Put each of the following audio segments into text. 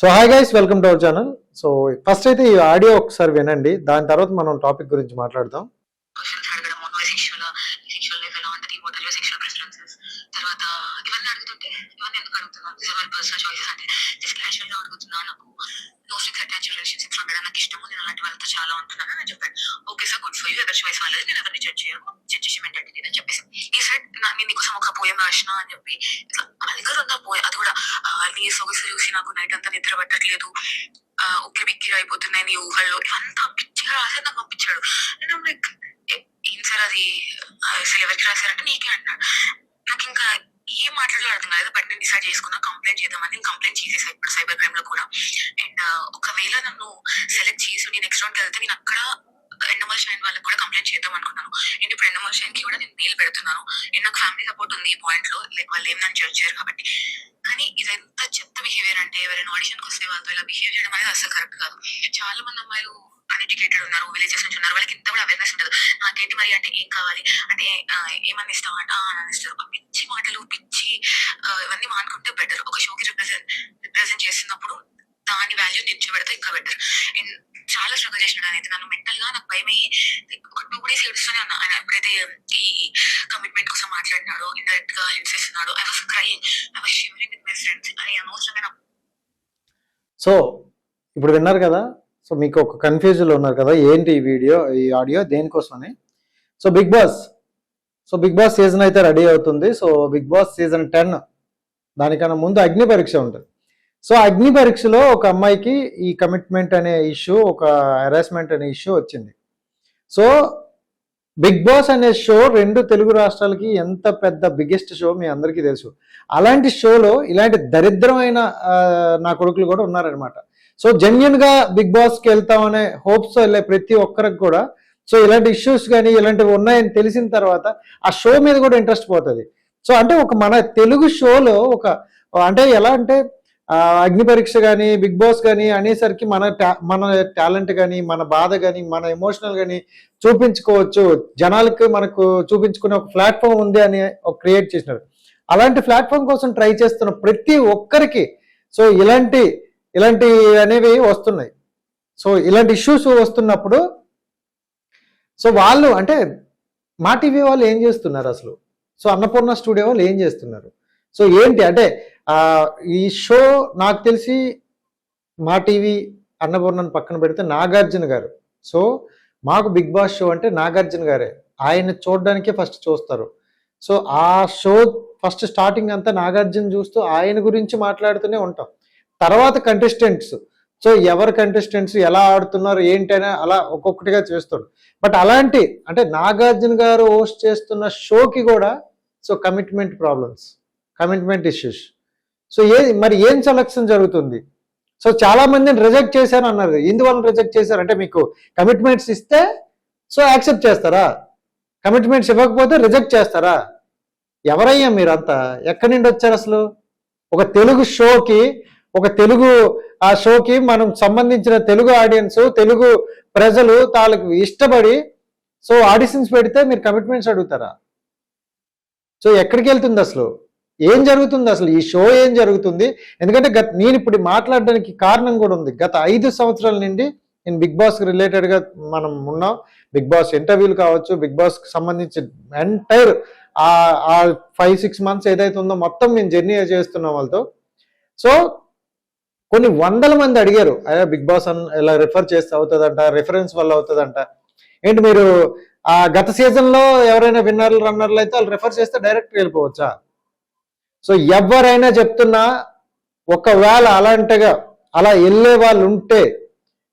So hi guys, welcome to our channel. So first అయితే ఈ audio ఒకసారి వినండి, దాని తర్వాత మనం టాపిక్ గురించి మాట్లాడదాం. చాలా ఉంటున్నాను అని చెప్పాడు. Okay sir, good for you, ఎవరి చాయిస్ వాళ్ళది, నేను ఎవరిని జడ్జ్ చేయను, జడ్జ్ చేసే మెంటాలిటీ అని చెప్పేసి ఈ సెట్ నేను నీకోసం ఒక పోయం రాసిన అని చెప్పి ఇట్లా నా దగ్గర ఉందా పోయం, అది కూడా నీ సొగసు చూసి నాకు నైట్ అంతా నిద్ర పట్టట్లేదు, ఉక్కి బిక్కిరి అయిపోతున్నాయి నీ ఊహల్లో, ఇవంతా పిచ్చిగా రాసి నాకు పంపించాడు. నేను లైక్ ఏం సార్ అది అసలు ఎవరికి రాశారంటే నీకే అంటున్నాడు. నాకు ఇంకా ఏం మాట్లాడాలో అర్థం కాలేదు. బట్ నేను డిసైడ్ చేసుకున్నా కంప్లైంట్ చేద్దామని. నేను కంప్లైంట్ చేసేసా ఇప్పుడు సైబర్ క్రైమ్ లో కూడా. అండ్ ఒకవేళ నన్ను సెలెక్ట్ చేసి నేను నెక్స్ట్ రౌండ్కి వెళ్తే నేను అక్కడ ఎండమల్ షైన్ వాళ్ళకి కూడా కంప్లైంట్ చేద్దాం అనుకున్నాను. అండ్ ఇప్పుడు ఎండమల్ షైన్ కి కూడా నేను మెయిల్ పెడుతున్నాను. అండ్ నాకు ఫ్యామిలీ సపోర్ట్ ఉంది ఈ పాయింట్ లో, లైక్ వాళ్ళు ఏం నన్ను జడ్జ్ చేయరు కాబట్టి. కానీ ఇదంతా చెత్త బిహేవియర్. అంటే ఎవరైనా ఆడిషన్ కి వస్తే వాళ్ళతో ఇలా బిహేవ్ చేయడం అనేది అసలు కరెక్ట్ కాదు. చాలా మంది అమ్మాయిలు అన్ఎడ్యుకేటెడ్ ఉన్నారు, విలేజెస్ నుంచి ఉన్నారు, వాళ్ళకి ఇంత కూడా అవేర్నెస్ ఉండదు. నాకేంటి మరి అంటే ఏం కావాలి అంటే ఏమని ఇస్తాం అంటే అని ఇస్తారు. పిచ్చి మాటలు, పిచ్చి ఇవన్నీ మానుకుంటే బెటర్. ఒక షోకి రిప్రజెంట్ చేస్తున్నప్పుడు దాని వాల్యూ నిల్చోబెడితే ఇంకా బెటర్. అండ్ చాలా స్ట్రగుల్ చేసినాడు అనేది. నన్ను మెంటల్ గా నాకు భయం అయ్యి ఒక 2 days ఏడుస్తూనే ఉన్నా. ఆయన ఎప్పుడైతే ఈ కమిట్మెంట్ కోసం మాట్లాడినాడో, ఇండైరెక్ట్ గా హింట్ చేస్తున్నాడో, I was crying, I was shivering with my friends. అని అనవసరమైన. సో ఇప్పుడు విన్నారు కదా. సో మీకు ఒక కన్ఫ్యూజన్లో ఉన్నారు కదా, ఏంటి ఈ వీడియో, ఈ ఆడియో దేనికోసమని. సో బిగ్ బాస్ సీజన్ అయితే రెడీ అవుతుంది. సో బిగ్ బాస్ సీజన్ 10 దానికన్నా ముందు అగ్ని పరీక్ష ఉంటుంది. సో అగ్ని పరీక్షలో ఒక అమ్మాయికి ఈ కమిట్మెంట్ అనే ఇష్యూ, ఒక హెరాస్మెంట్ అనే ఇష్యూ వచ్చింది. సో బిగ్ బాస్ అనే షో 2 తెలుగు రాష్ట్రాలకి ఎంత పెద్ద బిగ్గెస్ట్ షో మీ అందరికీ తెలుసు. అలాంటి షోలో ఇలాంటి దరిద్రమైన నా కొడుకులు కూడా ఉన్నారనమాట. సో జెన్యున్గా బిగ్ బాస్కి వెళ్తామనే హోప్స్ వెళ్ళే ప్రతి ఒక్కరికి కూడా సో ఇలాంటి ఇష్యూస్ కానీ ఇలాంటివి ఉన్నాయని తెలిసిన తర్వాత ఆ షో మీద కూడా ఇంట్రెస్ట్ పోతుంది. సో అంటే ఒక మన తెలుగు షోలో ఒక అంటే ఎలా అంటే అగ్ని పరీక్ష కానీ బిగ్ బాస్ కానీ అనేసరికి మన టాలెంట్ కానీ మన బాధ కానీ మన ఎమోషనల్ కానీ చూపించుకోవచ్చు, జనాలకి మనకు చూపించుకునే ఒక ప్లాట్ఫామ్ ఉంది అని క్రియేట్ చేసినారు. అలాంటి ప్లాట్ఫామ్ కోసం ట్రై చేస్తున్న ప్రతి ఒక్కరికి సో ఇలాంటి అనేవి వస్తున్నాయి. సో ఇలాంటి ఇష్యూస్ వస్తున్నప్పుడు సో వాళ్ళు అంటే మా టీవీ వాళ్ళు ఏం చేస్తున్నారు అసలు, సో అన్నపూర్ణ స్టూడియో వాళ్ళు ఏం చేస్తున్నారు, సో ఏంటి అంటే ఈ షో నాకు తెలిసి మా టీవీ అన్నపూర్ణను పక్కన పెడితే నాగార్జున గారు. సో మాకు బిగ్ బాస్ షో అంటే నాగార్జున గారే, ఆయన చూడడానికే ఫస్ట్ చూస్తారు. సో ఆ షో ఫస్ట్ స్టార్టింగ్ అంతా నాగార్జున చూస్తూ ఆయన గురించి మాట్లాడుతూనే ఉంటాం. తర్వాత కంటెస్టెంట్స్, సో ఎవరు కంటెస్టెంట్స్ ఎలా ఆడుతున్నారు ఏంటనే అలా ఒక్కొక్కటిగా చేస్తారు. బట్ అలాంటి అంటే నాగార్జున గారు హోస్ట్ చేస్తున్న షోకి కూడా so commitment problems, commitment issues. So మరి ఏం సెలక్షన్ జరుగుతుంది? సో చాలా మందిని రిజెక్ట్ చేశారు అన్నారు. ఎందువల్ల రిజెక్ట్ చేశారు అంటే మీకు కమిట్మెంట్స్ ఇస్తే సో యాక్సెప్ట్ చేస్తారా, కమిట్మెంట్స్ ఇవ్వకపోతే రిజెక్ట్ చేస్తారా? ఎవరయ్యా మీరంతా, ఎక్కడి నుండి వచ్చారు అసలు? ఒక తెలుగు షోకి, ఒక తెలుగు ఆ షోకి మనం సంబంధించిన తెలుగు ఆడియన్స్, తెలుగు ప్రజలు తాలకు ఇష్టపడి సో ఆడిషన్స్ పెడితే మీరు కమిట్మెంట్స్ అడుగుతారా? సో ఎక్కడికి వెళ్తుంది అసలు, ఏం జరుగుతుంది అసలు, ఈ షో ఏం జరుగుతుంది? ఎందుకంటే నేను ఇప్పుడు మాట్లాడడానికి కారణం కూడా ఉంది. గత 5 సంవత్సరాల నుండి నేను బిగ్ బాస్కి రిలేటెడ్గా మనం ఉన్నాం. బిగ్ బాస్ ఇంటర్వ్యూలు కావచ్చు, బిగ్ బాస్కి సంబంధించి ఎంటైర్ ఆ 5-6 months ఏదైతే ఉందో మొత్తం నేను జర్నీ చేస్తున్నాం వాళ్ళతో. సో కొన్ని 100 మంది అడిగారు, అయ్యా బిగ్ బాస్ ఇలా రిఫర్ చేస్తే అవుతుందంట, రిఫరెన్స్ వల్ల అవుతుందంట. ఏంటి మీరు గత సీజన్లో ఎవరైనా విన్నర్లు రన్నర్లు అయితే వాళ్ళు రిఫర్ చేస్తే డైరెక్ట్ వెళ్ళిపోవచ్చా? సో ఎవరైనా చెప్తున్నా, ఒకవేళ అలాంటిగా అలా వెళ్ళే వాళ్ళు ఉంటే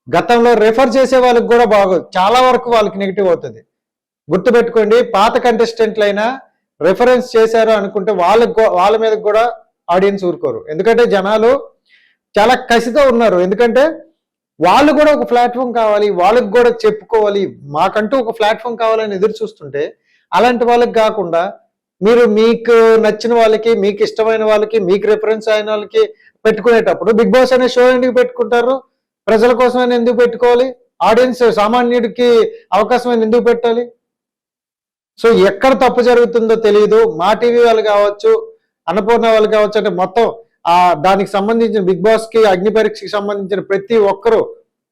గతంలో రెఫర్ చేసే వాళ్ళకి కూడా బాగోదు, చాలా వరకు వాళ్ళకి నెగిటివ్ అవుతుంది. గుర్తుపెట్టుకోండి, పాత కంటెస్టెంట్లైనా రెఫరెన్స్ చేశారు అనుకుంటే వాళ్ళ మీద కూడా ఆడియన్స్ ఊరుకోరు. ఎందుకంటే జనాలు చాలా కసితో ఉన్నారు. ఎందుకంటే వాళ్ళు కూడా ఒక ప్లాట్ఫామ్ కావాలి, వాళ్ళకి కూడా చెప్పుకోవాలి, మాకంటూ ఒక ప్లాట్ఫామ్ కావాలని ఎదురు చూస్తుంటే అలాంటి వాళ్ళకి కాకుండా మీరు మీకు నచ్చిన వాళ్ళకి, మీకు ఇష్టమైన వాళ్ళకి, మీకు రిఫరెన్స్ అయిన వాళ్ళకి పెట్టుకునేటప్పుడు బిగ్ బాస్ అనే షో ఎందుకు పెట్టుకుంటారు? ప్రజల కోసమైనా ఎందుకు పెట్టుకోవాలి? ఆడియన్స్ సామాన్యుడికి అవకాశం ఎందుకు పెట్టాలి? సో ఎక్కడ తప్పు జరుగుతుందో తెలియదు. మా టీవీ వాళ్ళు కావచ్చు, అన్నపూర్ణ వాళ్ళు కావచ్చు, అంటే మొత్తం దానికి సంబంధించిన బిగ్ బాస్ కి అగ్ని పరీక్షకి సంబంధించిన ప్రతి ఒక్కరూ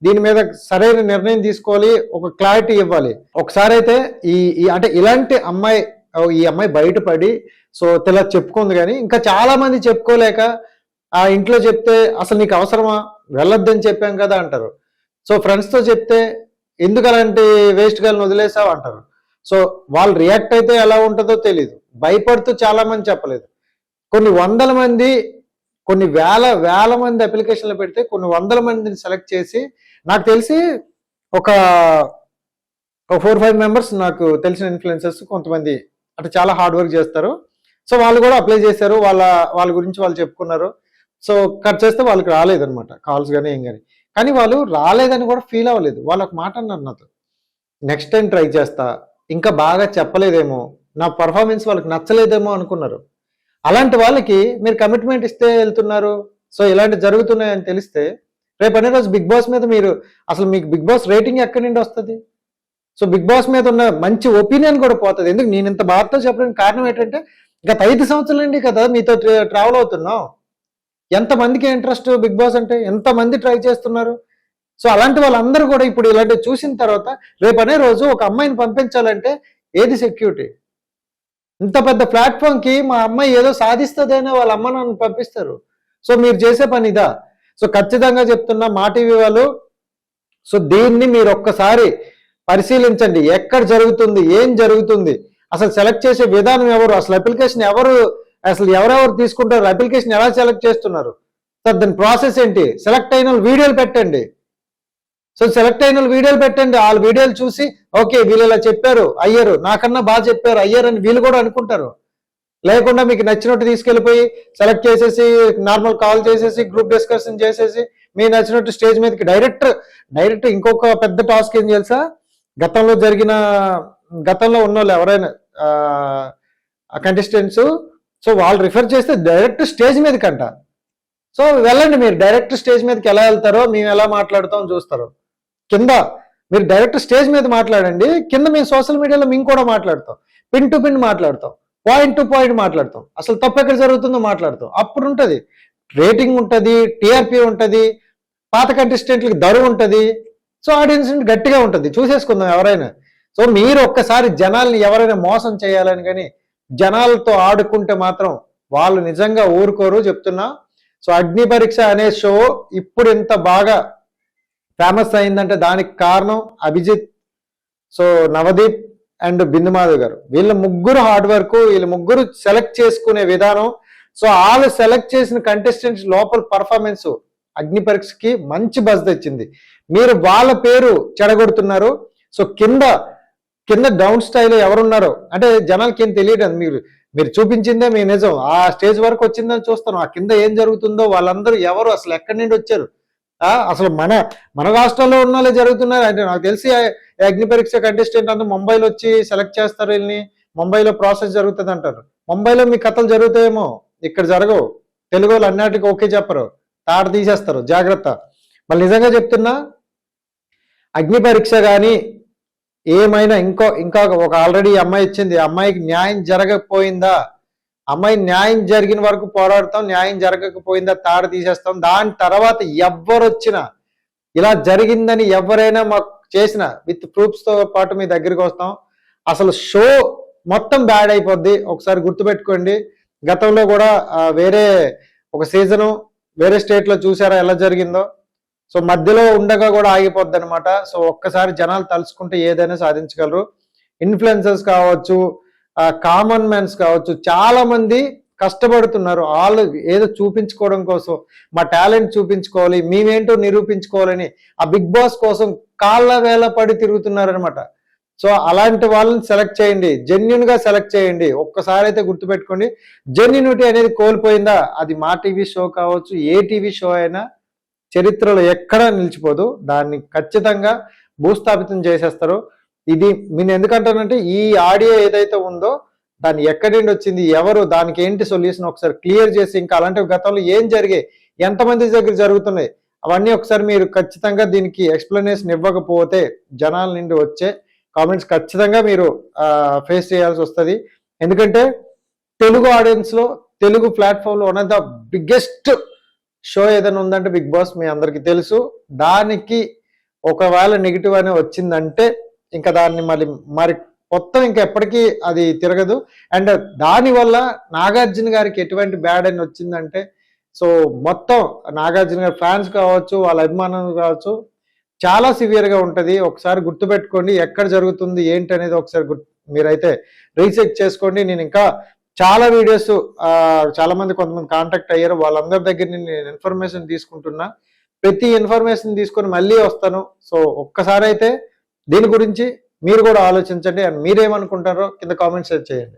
దీని మీద సరైన నిర్ణయం తీసుకోవాలి, ఒక క్లారిటీ ఇవ్వాలి. ఒకసారి అయితే అంటే ఇలాంటి అమ్మాయి ఈ అమ్మాయి బయటపడి సో ఇలా చెప్పుకుంది, కానీ ఇంకా చాలా మంది చెప్పుకోలేక ఆ ఇంట్లో చెప్తే అసలు నీకు అవసరమా, వెళ్ళొద్దని చెప్పాం కదా అంటారు. సో ఫ్రెండ్స్తో చెప్తే ఎందుకు అలాంటి వేస్ట్ గాలను వదిలేసావు అంటారు. సో వాళ్ళు రియాక్ట్ అయితే ఎలా ఉంటుందో తెలీదు. భయపడుతూ చాలా మంది చెప్పలేదు. కొన్ని వందల మంది, కొన్ని వేల మంది అప్లికేషన్లు పెడితే కొన్ని వందల మందిని సెలెక్ట్ చేసి, నాకు తెలిసి ఒక 4-5 మెంబర్స్ నాకు తెలిసిన ఇన్ఫ్లుయెన్సర్స్ కొంతమంది అంటే చాలా హార్డ్ వర్క్ చేస్తారు. సో వాళ్ళు కూడా అప్లై చేశారు, వాళ్ళ గురించి వాళ్ళు చెప్పుకున్నారు. సో కట్ చేస్తే వాళ్ళకి రాలేదనమాట కాల్స్ కానీ ఏం కానీ వాళ్ళు రాలేదని కూడా ఫీల్ అవ్వలేదు. వాళ్ళు ఒక మాట అన్నారు నాతో, నెక్స్ట్ టైం ట్రై చేస్తా, ఇంకా బాగా చెప్పలేదేమో, నా పర్ఫార్మెన్స్ వాళ్ళకి నచ్చలేదేమో అనుకున్నారు. అలాంటి వాళ్ళకి మీరు కమిట్మెంట్ ఇస్తే వెళ్తున్నారు. సో ఇలాంటి జరుగుతున్నాయని తెలిస్తే రేపు అనే రోజు బిగ్ బాస్ మీద మీరు అసలు మీకు బిగ్ బాస్ రేటింగ్ ఎక్కడి నుండి వస్తుంది? సో బిగ్ బాస్ మీద ఉన్న మంచి ఒపీనియన్ కూడా పోతుంది. ఎందుకు నేను ఇంత బాధతో చెప్పడానికి కారణం ఏంటంటే గత 5 సంవత్సరాల నుండి కదా మీతో ట్రావెల్ అవుతున్నాం. ఎంతమందికి ఇంట్రెస్ట్ బిగ్ బాస్ అంటే, ఎంతమంది ట్రై చేస్తున్నారు. సో అలాంటి వాళ్ళందరూ కూడా ఇప్పుడు ఇలాంటివి చూసిన తర్వాత రేపు అనే రోజు ఒక అమ్మాయిని పంపించాలంటే ఏది సెక్యూరిటీ? ఇంత పెద్ద ప్లాట్ఫామ్కి మా అమ్మాయి ఏదో సాధిస్తుందనే వాళ్ళ అమ్మ నన్ను పంపిస్తారు. సో మీరు చేసే పని ఇదా? సో ఖచ్చితంగా చెప్తున్నా మా టీవీ వాళ్ళు, సో దీన్ని మీరు ఒక్కసారి పరిశీలించండి. ఎక్కడ జరుగుతుంది, ఏం జరుగుతుంది, అసలు సెలెక్ట్ చేసే విధానం ఎవరు, అసలు అప్లికేషన్ ఎవరెవరు తీసుకుంటారు, అప్లికేషన్ ఎలా సెలెక్ట్ చేస్తున్నారు, సార్ దాని ప్రాసెస్ ఏంటి, సెలెక్ట్ అయిన వీడియోలు పెట్టండి. సో సెలెక్ట్ అయిన వీడియోలు పెట్టండి. వాళ్ళ వీడియోలు చూసి ఓకే వీళ్ళు ఇలా చెప్పారు అయ్యారు, నాకన్నా బాగా చెప్పారు అయ్యారు అని వీళ్ళు కూడా అనుకుంటారు. లేకుండా మీకు నచ్చినట్టు తీసుకెళ్ళిపోయి సెలెక్ట్ చేసేసి నార్మల్ కాల్ చేసేసి గ్రూప్ డిస్కషన్ చేసేసి మీకు నచ్చినట్టు స్టేజ్ మీదకి డైరెక్ట్ ఇంకొక పెద్ద టాస్క్ ఏం తెలుసా, గతంలో ఉన్న వాళ్ళు ఎవరైనా కంటెస్టెంట్స్ సో వాళ్ళు రిఫర్ చేస్తే డైరెక్ట్ స్టేజ్ మీదకి అంట. సో వెళ్ళండి, మీరు డైరెక్ట్ స్టేజ్ మీదకి ఎలా వెళ్తారో మేము ఎలా మాట్లాడతాం చూస్తారు. కింద మీరు డైరెక్ట్ స్టేజ్ మీద మాట్లాడండి, కింద మేము సోషల్ మీడియాలో మేము కూడా మాట్లాడతాం, పిన్ టు పిన్ మాట్లాడతాం, పాయింట్ టు పాయింట్ మాట్లాడతాం, అసలు తప్పు ఎక్కడ జరుగుతుందో మాట్లాడతాం. అప్పుడు ఉంటుంది రేటింగ్, ఉంటుంది టీఆర్పీ, ఉంటుంది పాత కంటెస్టెంట్లకి ధర ఉంటుంది. సో ఆడియన్స్ గట్టిగా ఉంటుంది, చూసేసుకుందాం ఎవరైనా. సో మీరు ఒక్కసారి జనాల్ని ఎవరైనా మోసం చేయాలని కానీ జనాలతో ఆడుకుంటే మాత్రం వాళ్ళు నిజంగా ఊరుకోరు చెప్తున్నా. సో అగ్ని పరీక్ష అనే షో ఇప్పుడు ఇంత బాగా ఫేమస్ అయిందంటే దానికి కారణం అభిజిత్, సో నవదీప్ అండ్ బిందుమాధవ్ గారు. వీళ్ళ ముగ్గురు హార్డ్ వర్క్, వీళ్ళ ముగ్గురు సెలెక్ట్ చేసుకునే విధానం. సో వాళ్ళు సెలెక్ట్ చేసిన కంటెస్టెంట్స్ లోపల పర్ఫార్మెన్స్ అగ్ని పరీక్షకి మంచి బజ్ తెచ్చింది. మీరు వాళ్ళ పేరు చెడగొడుతున్నారు. సో కింద డౌన్ స్టైల్ ఎవరున్నారో అంటే జనాలకి ఏం తెలియదు. మీరు చూపించిందే మీ నిజం, ఆ స్టేజ్ వరకు వచ్చిందని చూస్తాను. ఆ కింద ఏం జరుగుతుందో వాళ్ళందరూ ఎవరు, అసలు ఎక్కడి నుండి వచ్చారు, అసలు మన రాష్ట్రంలో ఉన్న వాళ్ళే జరుగుతున్నారు అంటే నాకు తెలిసి అగ్ని పరీక్ష కంటెస్టెంట్ అంతా ముంబైలో వచ్చి సెలెక్ట్ చేస్తారు, వీళ్ళని ముంబైలో ప్రాసెస్ జరుగుతుంది అంటారు. ముంబైలో మీ కథలు జరుగుతాయేమో, ఇక్కడ జరగవు. తెలుగు వాళ్ళు అన్నిటికీ ఓకే చెప్పరు, తాట తీసేస్తారు, జాగ్రత్త. మళ్ళీ నిజంగా చెప్తున్నా, అగ్ని పరీక్ష కానీ ఏమైనా ఇంకా ఒక ఆల్రెడీ అమ్మాయి ఇచ్చింది, అమ్మాయికి న్యాయం జరగకపోయిందా, అమ్మాయి న్యాయం జరిగిన వరకు పోరాడతాం, న్యాయం జరగకపోయిందా తాడు తీసేస్తాం. దాని తర్వాత ఎవ్వరు వచ్చినా ఇలా జరిగిందని ఎవరైనా మాకు చేసిన విత్ ప్రూఫ్స్ తో పాటు మీ దగ్గరికి వస్తాం. అసలు షో మొత్తం బ్యాడ్ అయిపోద్ది. ఒకసారి గుర్తుపెట్టుకోండి, గతంలో కూడా వేరే ఒక సీజను వేరే స్టేట్ లో చూసారా ఎలా జరిగిందో. సో మధ్యలో ఉండగా కూడా ఆగిపోద్ది అనమాట. సో ఒక్కసారి జనాలు తలుచుకుంటే ఏదైనా సాధించగలరు. ఇన్ఫ్లుయెన్సర్స్ కావచ్చు, కామన్ మ్యాన్స్ కావచ్చు, చాలా మంది కష్టపడుతున్నారు. వాళ్ళు ఏదో చూపించుకోవడం కోసం, మా టాలెంట్ చూపించుకోవాలి, మేమేంటో నిరూపించుకోవాలని ఆ బిగ్ బాస్ కోసం కాళ్ళ వేళ పడి తిరుగుతున్నారనమాట. సో అలాంటి వాళ్ళని సెలెక్ట్ చేయండి, జెన్యున్ గా సెలెక్ట్ చేయండి. ఒక్కసారి అయితే గుర్తుపెట్టుకోండి, జెన్యునిటీ అనేది కోల్పోయిందా, అది మా టీవీ షో కావచ్చు, ఏ టీవీ షో అయినా చరిత్రలో ఎక్కడా నిలిచిపోదు. దాన్ని ఖచ్చితంగా భూస్థాపితం చేసేస్తారు. ఇది నేను ఎందుకంటానంటే ఈ ఆడియో ఏదైతే ఉందో దాన్ని ఎక్కడి నుండి వచ్చింది, ఎవరు, దానికి ఏంటి సొల్యూషన్ ఒకసారి క్లియర్ చేసి, ఇంకా అలాంటి గతంలో ఏం జరిగాయి, ఎంతమంది దగ్గర జరుగుతున్నాయి, అవన్నీ ఒకసారి మీరు ఖచ్చితంగా దీనికి ఎక్స్ప్లెనేషన్ ఇవ్వకపోతే జనాల నుండి వచ్చే కామెంట్స్ ఖచ్చితంగా మీరు ఫేస్ చేయాల్సి వస్తుంది. ఎందుకంటే తెలుగు ఆడియన్స్ లో తెలుగు ప్లాట్ఫామ్లో one of the biggest show ఏదైనా ఉందంటే బిగ్ బాస్ మీ అందరికీ తెలుసు. దానికి ఒకవేళ నెగిటివ్ అనే వచ్చిందంటే ఇంకా దాన్ని మరి మొత్తం ఇంకా ఎప్పటికీ అది తిరగదు. అండ్ దానివల్ల నాగార్జున గారికి ఎటువంటి బ్యాడ్ అని వచ్చిందంటే సో మొత్తం నాగార్జున గారి ఫ్యాన్స్ కావచ్చు, వాళ్ళ అభిమానులు కావచ్చు, చాలా సివియర్గా ఉంటుంది. ఒకసారి గుర్తుపెట్టుకోండి ఎక్కడ జరుగుతుంది ఏంటి అనేది ఒకసారి మీరైతే రీచెక్ చేసుకోండి. నేను ఇంకా చాలా వీడియోస్ చాలా మంది కొంతమంది కాంటాక్ట్ అయ్యారు, వాళ్ళందరి దగ్గర నేను ఇన్ఫర్మేషన్ తీసుకుంటున్నా. ప్రతి ఇన్ఫర్మేషన్ తీసుకొని మళ్ళీ వస్తాను. సో ఒక్కసారి అయితే దీని గురించి మీరు కూడా ఆలోచించండి. అండ్ మీరేమనుకుంటారో కింద కామెంట్స్ చేయండి.